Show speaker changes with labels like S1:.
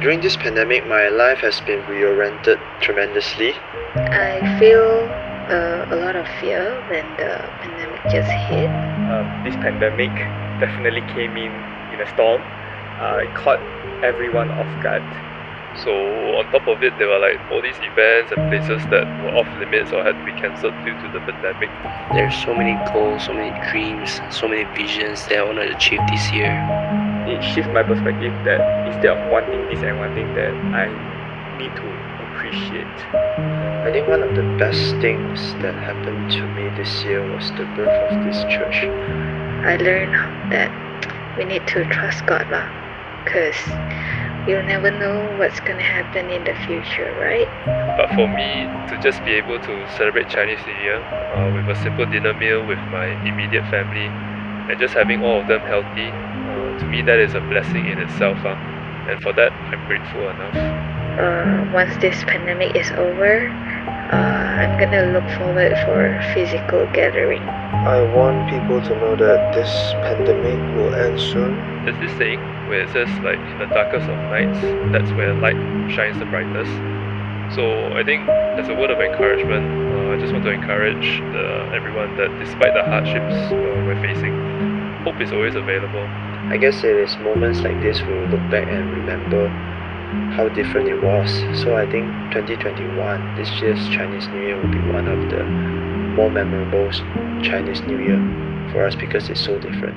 S1: During this pandemic, my life has been reoriented tremendously.
S2: I feel a lot of fear when the pandemic just hit.
S3: This pandemic definitely came in a storm. It caught everyone off guard.
S4: So on top of it, there were like all these events and places that were off limits or had to be cancelled due to the pandemic.
S5: There's so many goals, so many dreams, so many visions that I want to achieve this year.
S3: It shifts my perspective that instead of wanting this and wanting that, I need to appreciate.
S1: I think one of the best things that happened to me this year was the birth of this church.
S2: I learned that we need to trust God lah, because you'll never know what's gonna happen in the future, right?
S4: But for me, to just be able to celebrate Chinese New Year with a simple dinner meal with my immediate family and just having all of them healthy, to me that is a blessing in itself. And for that, I'm grateful enough.
S2: Once this pandemic is over, I'm gonna look forward for physical gathering.
S1: I want people to know that this pandemic will end soon.
S4: There's this saying where it says like in the darkest of nights, that's where light shines the brightest. So I think as a word of encouragement, I just want to encourage everyone that despite the hardships we're facing, hope is always available.
S1: I guess it is moments like this we will look back and remember how different it was. So I think 2021, this year's Chinese New Year will be one of the more memorable Chinese New Year for us because it's so different.